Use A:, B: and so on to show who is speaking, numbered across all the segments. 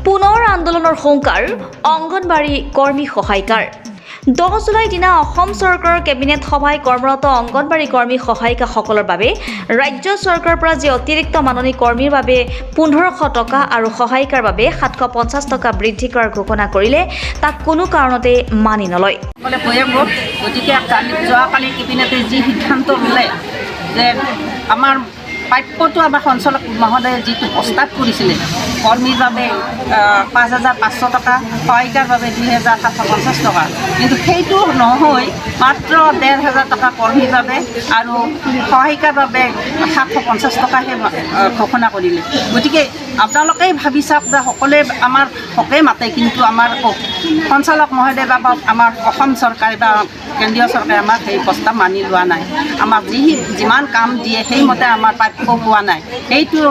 A: পুনৰ আন্দোলনৰ হুংকাৰ অংগনবাড়ী কৰ্মী সহায়িকাৰ 10 জুলাই দিনা অসম চৰকাৰৰ কেবিনেট সভাই কৰ্মৰত অংগনবাড়ী কৰ্মী সহায়িকাসকলৰ বাবে ৰাজ্য চৰকাৰৰ পৰা যে অতিৰিক্ত মাননী কৰ্মীৰ বাবে 1500 টকা আৰু সহায়িকাৰ বাবে 750 টকা বৃদ্ধি কৰাৰ ঘোষণা কৰিলে তাক কোনো কাৰণতে মানি নলয়।
B: গতিকে যোৱাকালি কেবিনেটে যি সিদ্ধান্ত ল'লে যে আমাৰ প্ৰাপ্যটো আমাৰ সঞ্চালক মহোদয়ে যিটো প্ৰস্তাৱ কৰিছিলে কৰ্মীৰ বাবে 5500 টকা সহায়িকাৰ বাবে 2750 টকা, কিন্তু সেইটো নহয় মাত্ৰ 1500 টকা কৰ্মীৰ বাবে আৰু সহায়িকাৰ বাবে 750 টকাহে ঘোষণা কৰিলে। গতিকে আপোনালোকেই ভাবি চাওক যে সকলোৱে আমাৰ হকে মাতে, কিন্তু আমাৰ সঞ্চালক মহোদয় বা আমাৰ অসম চৰকাৰে বা কেন্দ্ৰীয় চৰকাৰে আমাক সেই প্ৰস্তাৱ মানি লোৱা নাই। আমাক যিমান কাম দিয়ে সেইমতে আমাৰ প্ৰাপ্য পোৱা নাই। সেইটো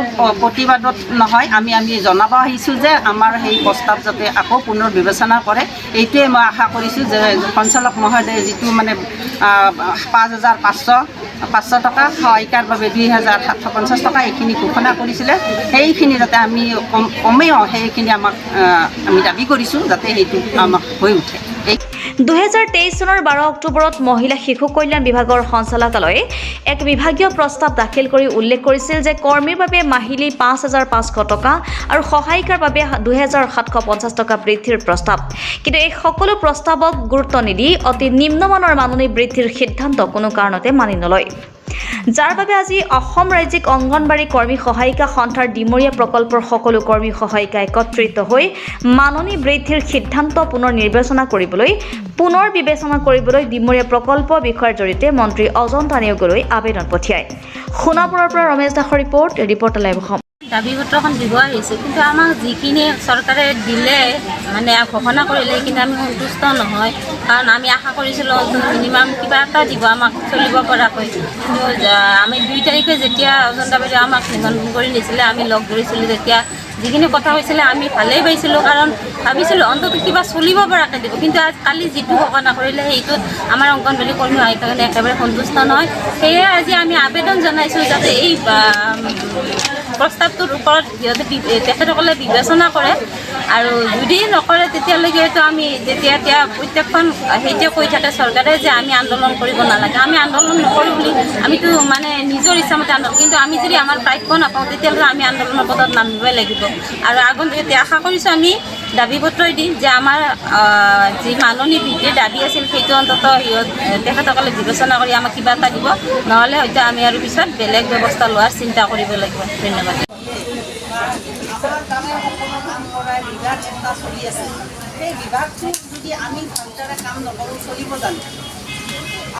B: প্ৰতিবাদত নহয়, আমি জনাব আহিছোঁ যে আমাৰ সেই প্ৰস্তাৱ যাতে আকৌ পুনৰ বিবেচনা কৰে। এইটোৱে মই আশা কৰিছোঁ যে সঞ্চালক মহোদয়ে যিটো মানে 5500 টকা সহায়িকাৰ বাবে 2750 টকা এইখিনি ঘোষণা কৰিছিলে, সেইখিনি যাতে আমি কমেও সেইখিনি আমি দাবী কৰিছোঁ যাতে সেইটো আমাক হৈ উঠে।
A: 2023 চনৰ 12 অক্টোবৰত মহিলা শিশু কল্যাণ বিভাগৰ সঞ্চালকালয়ে এক বিভাগীয় প্ৰস্তাৱ দাখিল কৰি উল্লেখ কৰিছিল যে কৰ্মীৰ বাবে মাহিলী 5500 টকা আৰু সহায়িকাৰ বাবে 2750 টকা বৃদ্ধিৰ প্ৰস্তাৱ। কিন্তু এই সকলো প্ৰস্তাৱক গুৰুত্ব নিদি অতি নিম্নমানৰ মাননী বৃদ্ধিৰ সিদ্ধান্ত কোনো কাৰণতে মানি নলয়, যাৰ বাবে আজি অসম ৰাজ্যিক অংগনবাড়ী কৰ্মী সহায়িকা সন্থাৰ ডিমৰীয়া প্ৰকল্পৰ সকলো কৰ্মী সহায়িকা একত্ৰিত হৈ মাননী বৃদ্ধিৰ সিদ্ধান্ত পুনৰ বিবেচনা কৰিবলৈ ডিমৰীয়া প্ৰকল্প বিষয়ৰ জৰিয়তে মন্ত্ৰী অজন্তা নেওগলৈ আবেদন পঠিয়ায়। সোণাপুৰৰ পৰা ৰমেশ দাসৰ ৰিপৰ্ট লাইভ অসম।
C: দাবী পত্ৰখন দিব আহিছে, কিন্তু আমাক যিখিনি চৰকাৰে দিলে মানে ঘোষণা কৰিলে, কিন্তু আমি সন্তুষ্ট নহয়। কাৰণ আমি আশা কৰিছিলোঁ মিনিমাম কিবা এটা দিব আমাক চলিব পৰাকৈ। কিন্তু আমি 2 তাৰিখে যেতিয়া অজন্তা বাইদেৱে আমাক নিমন্ত্ৰণ কৰি নিছিলে, আমি লগ ধৰিছিলোঁ, তেতিয়া যিখিনি কথা কৈছিলে আমি ভালেই পাইছিলোঁ, কাৰণ ভাবিছিলোঁ অন্ততঃ কিবা চলিব পৰাকৈ দিব। কিন্তু কালি যিটো ঘোষণা কৰিলে সেইটোত আমাৰ অংগনবাড়ী কৰ্মী সহায়িকাজনে একেবাৰে সন্তুষ্ট নহয়। সেয়ে আজি আমি আবেদন জনাইছোঁ যাতে এই প্ৰস্তাৱটোৰ ওপৰত তেখেতসকলে বিবেচনা কৰে, আৰু যদি নকৰে তেতিয়ালৈকেতো আমি এতিয়া প্ৰত্যেকখন সেইটোৱে কৈ থাকে চৰকাৰে যে আমি আন্দোলন কৰিব নালাগে। আমি আন্দোলন নকৰোঁ বুলি আমিতো মানে নিজৰ ইচ্ছামতে আন্দোলন, কিন্তু আমি যদি আমাৰ প্ৰাপ্য নাপাওঁ তেতিয়াহ'লে আমি আন্দোলনৰ পথত নামিবই লাগিব। আৰু আগন্তুকে আশা কৰিছোঁ আমি দাবী পত্ৰ দি যে আমাৰ যি মাননী বৃদ্ধিৰ দাবী আছিল সেইটো অন্ততঃ তেখেতসকলে বিবেচনা কৰি আমাক কিবা এটা দিব, নহ'লে হয়তো আমি আৰু পিছত বেলেগ ব্যৱস্থা লোৱাৰ চিন্তা কৰিব লাগিব। ধন্যবাদ।
B: সেই বিভাগটো যদি আমি ভালদৰে কাম নকৰোঁ চলিব জানো?